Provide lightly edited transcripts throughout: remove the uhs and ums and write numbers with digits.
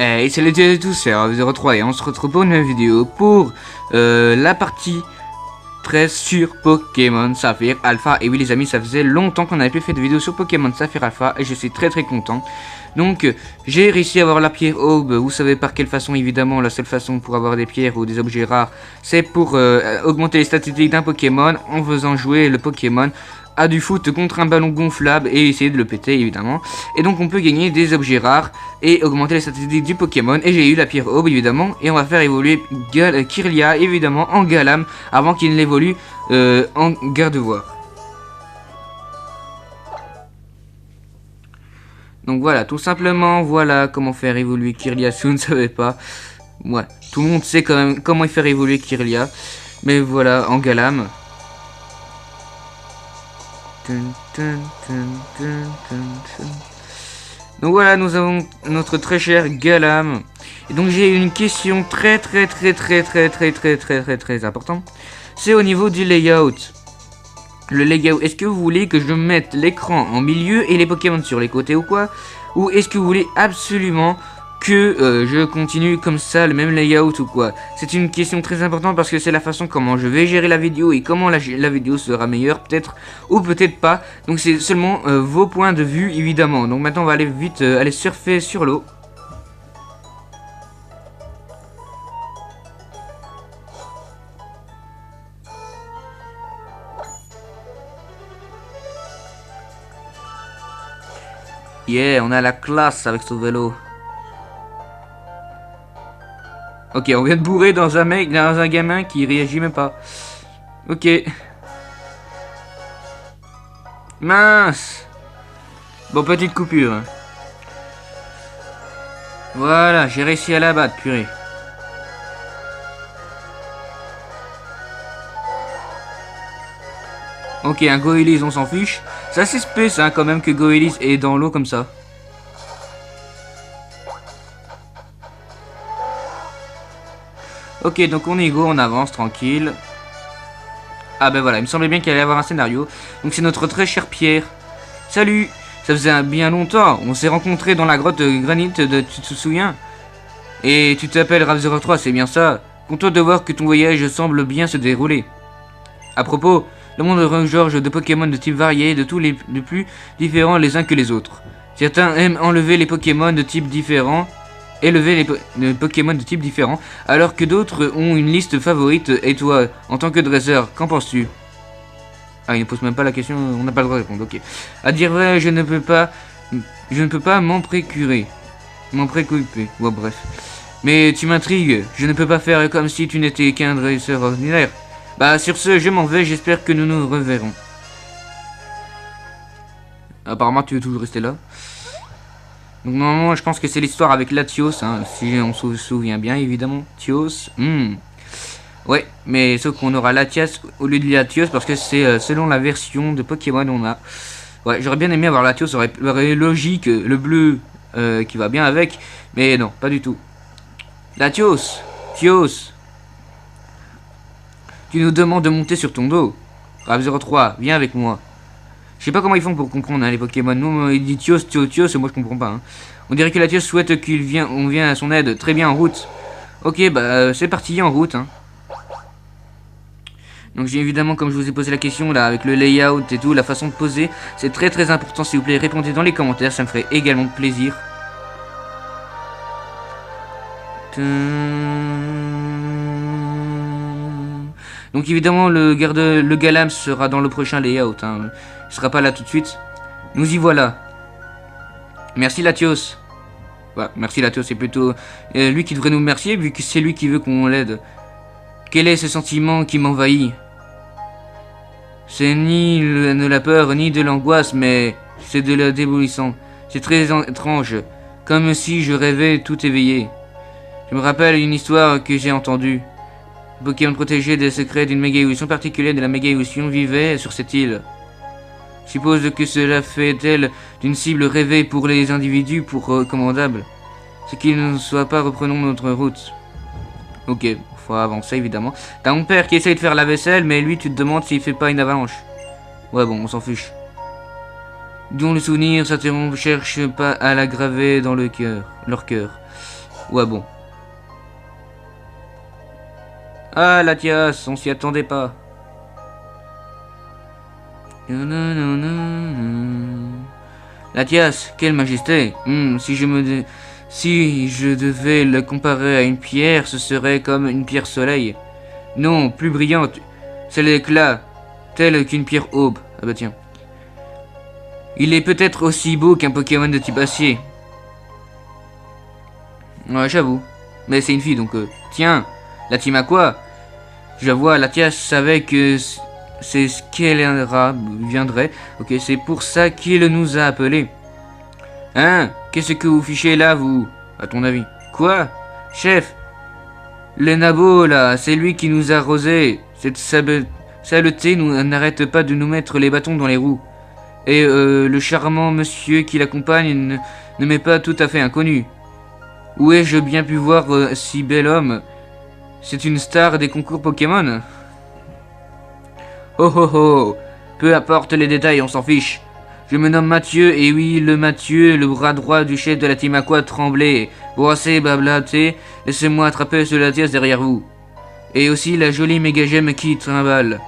Et salut à tous, c'est Rav03 et on se retrouve pour une nouvelle vidéo pour la partie 13 sur Pokémon Saphir Alpha. Et oui les amis, ça faisait longtemps qu'on n'avait plus fait de vidéo sur Pokémon Saphir Alpha et je suis très content. Donc j'ai réussi à avoir la pierre aube. Vous savez par quelle façon? Évidemment la seule façon pour avoir des pierres ou des objets rares, c'est pour augmenter les statistiques d'un Pokémon en faisant jouer le Pokémon à du foot contre un ballon gonflable et essayer de le péter évidemment. Et donc on peut gagner des objets rares et augmenter les statistiques du Pokémon. Et j'ai eu la pierre aube évidemment. Et on va faire évoluer Kirlia évidemment en Galam avant qu'il ne l'évolue en Gardevoir. Donc voilà, tout simplement, voilà comment faire évoluer Kirlia si vous ne savez pas. Ouais, tout le monde sait quand même comment faire évoluer Kirlia. Mais voilà, en Galam. Donc voilà, nous avons notre très cher Galam. Et donc j'ai une question très importante. C'est au niveau du layout. Le layout, est-ce que vous voulez que je mette l'écran en milieu et les Pokémon sur les côtés ou quoi? Ou est-ce que vous voulez absolument que je continue comme ça, le même layout ou quoi? C'est une question très importante parce que c'est la façon comment je vais gérer la vidéo et comment la vidéo sera meilleure peut-être ou peut-être pas. Donc c'est seulement vos points de vue évidemment. Donc maintenant on va aller vite aller surfer sur l'eau. Yeah, on a la classe avec ce vélo. Ok, on vient de bourrer dans un gamin qui réagit même pas. Ok. Mince. Bon, petite coupure. Voilà, j'ai réussi à l'abattre, purée. Ok, un Goélis, on s'en fiche. C'est assez spécial hein, quand même que Goélis est dans l'eau comme ça. Ok, donc on est go, on avance tranquille. Ah ben voilà, il me semblait bien qu'il allait y avoir un scénario. Donc c'est notre très cher Pierre. Salut. Ça faisait bien longtemps. On s'est rencontrés dans la grotte de granit, tu te souviens? Et tu t'appelles Rav03, c'est bien ça. Content de voir que ton voyage semble bien se dérouler. À propos, le monde regorge de Pokémon de type variés, de tous les plus différents les uns que les autres. Certains aiment enlever les Pokémon de type différents, élever les Pokémon de type différents, alors que d'autres ont une liste favorite. Et toi, en tant que dresseur, qu'en penses-tu? Ah, il ne pose même pas la question, on n'a pas le droit de répondre, ok. À dire vrai, je ne peux pas m'en préoccuper. Bon, bref. Mais tu m'intrigues, je ne peux pas faire comme si tu n'étais qu'un dresseur ordinaire. Bah, sur ce, je m'en vais, j'espère que nous nous reverrons. Apparemment, tu veux toujours rester là. Donc, normalement, je pense que c'est l'histoire avec Latios, hein, si on se souvient bien, évidemment. Tios, ouais, mais sauf qu'on aura Latias au lieu de Latios parce que c'est selon la version de Pokémon on a. Ouais, j'aurais bien aimé avoir Latios, ça aurait logique, le bleu qui va bien avec, mais non, pas du tout. Latios, Tios, tu nous demandes de monter sur ton dos. Rav03, viens avec moi. Je sais pas comment ils font pour comprendre hein, les Pokémon. Nous, il dit Tios, Tios, et moi je comprends pas. Hein. On dirait que Latios souhaite on vienne à son aide. Très bien, en route. Ok, bah c'est parti, en route. Hein. Donc j'ai évidemment, comme je vous ai posé la question là, avec le layout et tout, la façon de poser, c'est très important. S'il vous plaît, répondez dans les commentaires, ça me ferait également plaisir. Donc évidemment, le Galam sera dans le prochain layout. Hein. Il sera pas là tout de suite. Nous y voilà. Merci Latios. Ouais, merci Latios, c'est plutôt lui qui devrait nous remercier vu que c'est lui qui veut qu'on l'aide. Quel est ce sentiment qui m'envahit? C'est ni de la peur, ni de l'angoisse, mais c'est de la débolissant. C'est très étrange, comme si je rêvais tout éveillé. Je me rappelle une histoire que j'ai entendue. Le Pokémon protégé des secrets d'une méga-évolution particulière de la méga-évolution vivait sur cette île. Je suppose que cela fait d'elle d'une cible rêvée pour les individus pour recommandable. Ce qu'il ne soit pas, reprenons notre route. Ok. Faut avancer évidemment. T'as mon père qui essaye de faire la vaisselle, mais lui tu te demandes s'il fait pas une avalanche. Ouais bon, on s'en fiche. Dont le souvenir s'interrompt, cherche pas à la graver dans leur cœur. Ouais, bon. Ah, Latias, on s'y attendait pas. Latias, quelle majesté. Si je devais le comparer à une pierre, ce serait comme une pierre soleil. Non, plus brillante. C'est l'éclat, telle qu'une pierre aube. Ah bah tiens. Il est peut-être aussi beau qu'un Pokémon de type acier. Ouais, j'avoue. Mais c'est une fille, donc... Tiens, la team à quoi? Je vois, Latias savait que c'est ce qu'elle viendrait. Ok, c'est pour ça qu'il nous a appelés. Hein? Qu'est-ce que vous fichez là, vous? À ton avis? Quoi? Chef? Le nabo, là, c'est lui qui nous a arrosé. Cette saleté n'arrête pas de nous mettre les bâtons dans les roues. Et le charmant monsieur qui l'accompagne ne m'est pas tout à fait inconnu. Où ai-je bien pu voir si bel homme? C'est une star des concours Pokémon? Oh oh oh! Peu importe les détails, on s'en fiche. Je me nomme Mathieu, et oui, le Mathieu, le bras droit du chef de la team Aqua tremblait. Bon, assez blablaté, laissez-moi attraper ce Latias derrière vous. Et aussi la jolie méga gemme qui trimballe.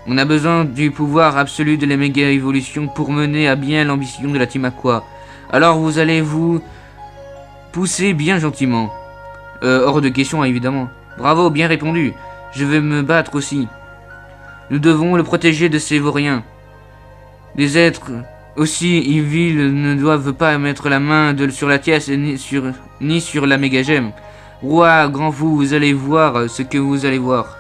On a besoin du pouvoir absolu de la méga évolution pour mener à bien l'ambition de la team Aqua. Alors vous allez vous pousser bien gentiment. Hors de question, évidemment. Bravo, bien répondu. Je vais me battre aussi. Nous devons le protéger de ces vauriens. Des êtres aussi vils ne doivent pas mettre la main sur la pièce ni sur la méga gemme. Roi, grand fou, vous allez voir ce que vous allez voir.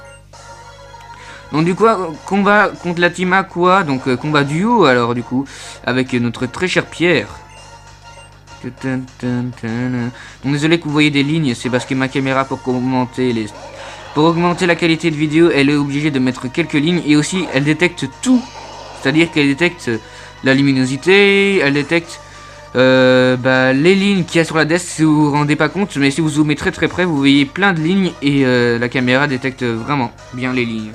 Donc du coup, combat contre la team Aqua, donc combat duo alors du coup, avec notre très cher Pierre. Donc désolé que vous voyez des lignes, c'est parce que ma caméra pour augmenter la qualité de vidéo, elle est obligée de mettre quelques lignes et aussi elle détecte tout. C'est-à-dire qu'elle détecte la luminosité, elle détecte les lignes qu'il y a sur la desk si vous vous rendez pas compte, mais si vous zoomez très très près, vous voyez plein de lignes et la caméra détecte vraiment bien les lignes.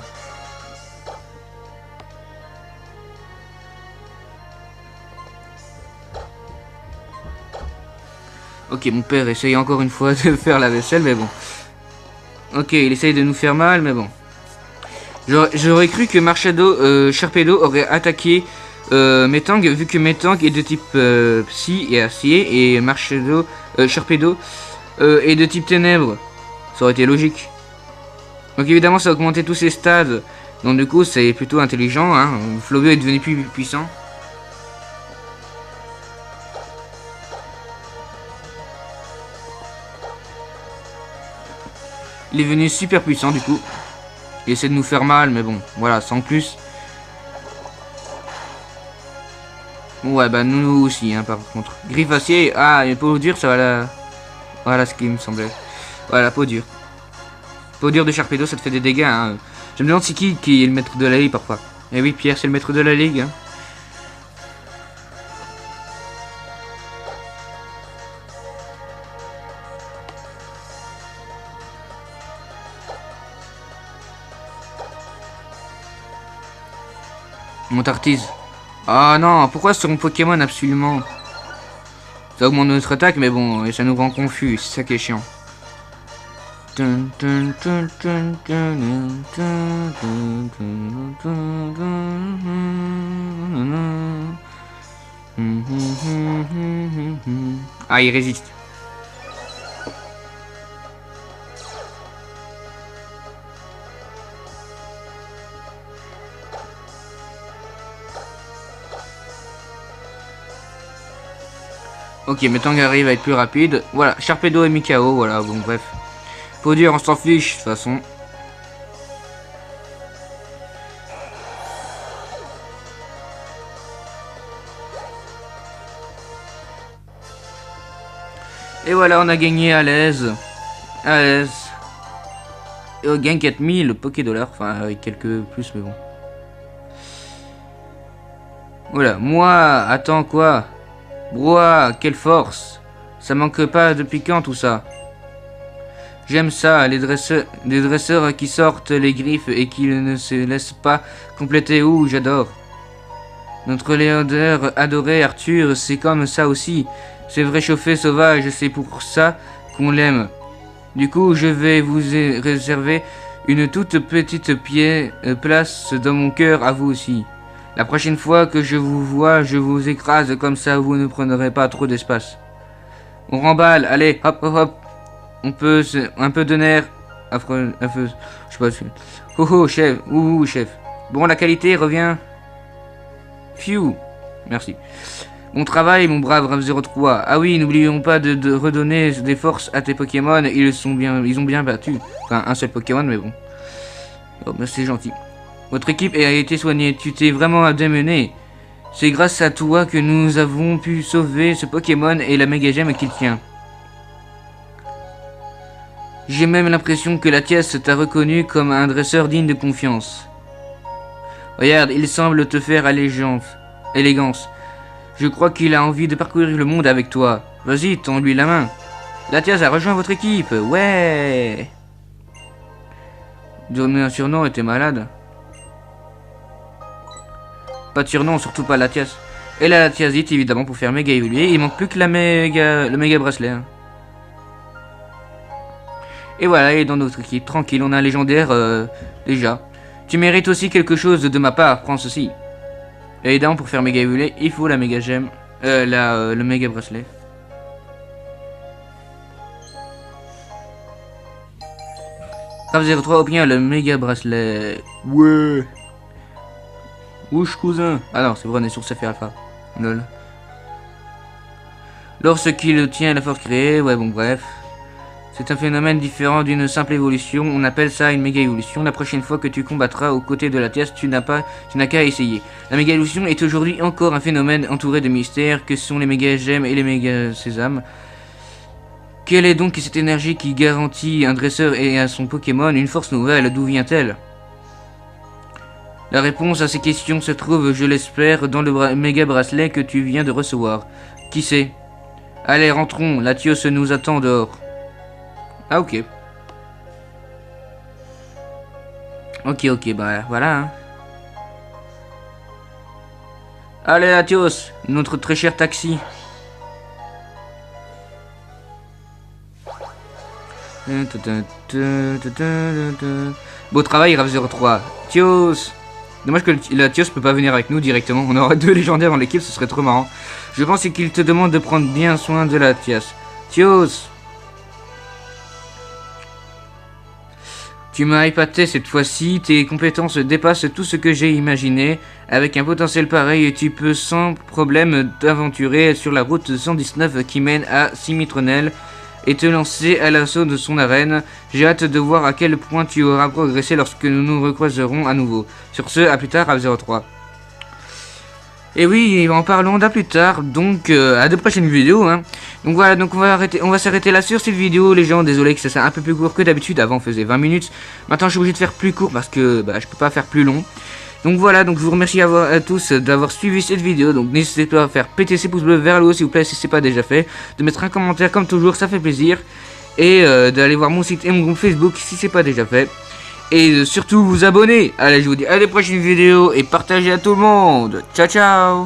Ok, mon père essaye encore une fois de faire la vaisselle, mais bon. Ok, il essaye de nous faire mal, mais bon. J'aurais cru que Sharpedo aurait attaqué Metang, vu que Metang est de type Psy et Acier, et Sharpedo est de type Ténèbres. Ça aurait été logique. Donc évidemment, ça a augmenté tous ses stades. Donc du coup, c'est plutôt intelligent. Hein. Flobio est devenu plus puissant. Il est devenu super puissant du coup. Il essaie de nous faire mal, mais bon, voilà, sans plus. Ouais, bah nous aussi, hein, par contre. Griffe acier, ah, et peau dure, ça va la... Voilà ce qui me semblait. Voilà, peau dure. Peau dure de Sharpedo, ça te fait des dégâts, hein. Je me demande c'est qui est le maître de la ligue parfois. Eh oui, Pierre, c'est le maître de la ligue, hein. Mon Tartise. Ah non, pourquoi sur mon Pokémon absolument? Ça augmente notre attaque, mais bon, et ça nous rend confus, c'est ça qui est chiant. Ah, il résiste. Ok, Metang arrive à être plus rapide. Voilà, Sharpedo et Mikao, voilà, bon bref. Faut dire, on s'en fiche, de toute façon. Et voilà, on a gagné à l'aise. À l'aise. Et on gagne 4000 Pokédollars, enfin avec quelques plus, mais bon. Voilà, moi, attends quoi? Ouah, quelle force! Ça manque pas de piquant tout ça. J'aime ça, des dresseurs qui sortent les griffes et qui ne se laissent pas compléter. Ouh, j'adore. Notre léander adoré Arthur, c'est comme ça aussi. C'est vrai chauffé sauvage, c'est pour ça qu'on l'aime. Du coup, je vais vous réserver une toute petite place dans mon cœur à vous aussi. La prochaine fois que je vous vois, je vous écrase comme ça vous ne prendrez pas trop d'espace. On remballe, allez, hop hop hop. On peut un peu de nerf. Affreux, je sais pas. Oh oh chef, ouh chef. Bon, la qualité revient. Phew. Merci. Bon travail, mon brave Rave 03. Ah oui, n'oublions pas de redonner des forces à tes Pokémon. Ils ont bien battu. Enfin, un seul Pokémon, mais bon. Oh, bah, c'est gentil. Votre équipe a été soignée. Tu t'es vraiment démené. C'est grâce à toi que nous avons pu sauver ce Pokémon et la méga gemme qu'il tient. J'ai même l'impression que Latias t'a reconnu comme un dresseur digne de confiance. Regarde, il semble te faire élégance. Je crois qu'il a envie de parcourir le monde avec toi. Vas-y, tends-lui la main. Latias a rejoint votre équipe. Ouais. Donner un surnom, était malade. Pas de surnom, surtout pas Latias. Et la Latiasite, évidemment, pour faire méga évoluer. Il manque plus que le méga bracelet. Hein. Et voilà, il est dans notre équipe. Tranquille, on a un légendaire déjà. Tu mérites aussi quelque chose de ma part. Prends ceci. Et évidemment, pour faire méga évoluer, il faut la méga gemme. Le méga bracelet. Rave 03 obtient le méga bracelet. Ouais. Ouch, cousin. Ah non, c'est vrai, on est sur CF Alpha. Lol. Lorsqu'il tient la force créée, ouais, bon, bref. C'est un phénomène différent d'une simple évolution. On appelle ça une méga évolution. La prochaine fois que tu combattras aux côtés de Latias, tu n'as qu'à essayer. La méga évolution est aujourd'hui encore un phénomène entouré de mystères que sont les méga gemmes et les méga sésames. Quelle est donc cette énergie qui garantit un dresseur et à son Pokémon une force nouvelle? D'où vient-elle? La réponse à ces questions se trouve, je l'espère, dans le méga bracelet que tu viens de recevoir. Qui sait? Allez, rentrons, Latios nous attend dehors. Ah, ok. Ok, bah voilà. Hein. Allez, Latios, notre très cher taxi. Beau travail, Rave 03. Tios. Dommage que Latios peut pas venir avec nous directement. On aurait 2 légendaires dans l'équipe, ce serait trop marrant. Je pense qu'il te demande de prendre bien soin de Latias. Tios. Tu m'as épaté cette fois-ci, tes compétences dépassent tout ce que j'ai imaginé. Avec un potentiel pareil, tu peux sans problème t'aventurer sur la route 119 qui mène à Simitronel et te lancer à l'assaut de son arène. J'ai hâte de voir à quel point tu auras progressé lorsque nous nous recroiserons à nouveau. Sur ce, à plus tard, Rave 03. Et oui, en parlant d'à plus tard, donc à de prochaines vidéos. Hein. Donc voilà, donc on va s'arrêter là sur cette vidéo, les gens. Désolé que ça soit un peu plus court que d'habitude. Avant, on faisait 20 minutes. Maintenant, je suis obligé de faire plus court parce que bah, je peux pas faire plus long. Donc voilà, donc je vous remercie à tous d'avoir suivi cette vidéo. Donc n'hésitez pas à faire péter ces pouces bleus vers le haut s'il vous plaît si c'est pas déjà fait. De mettre un commentaire comme toujours, ça fait plaisir. Et d'aller voir mon site et mon groupe Facebook si c'est pas déjà fait. Et surtout vous abonner. Allez, je vous dis à la prochaine vidéo et partagez à tout le monde. Ciao ciao.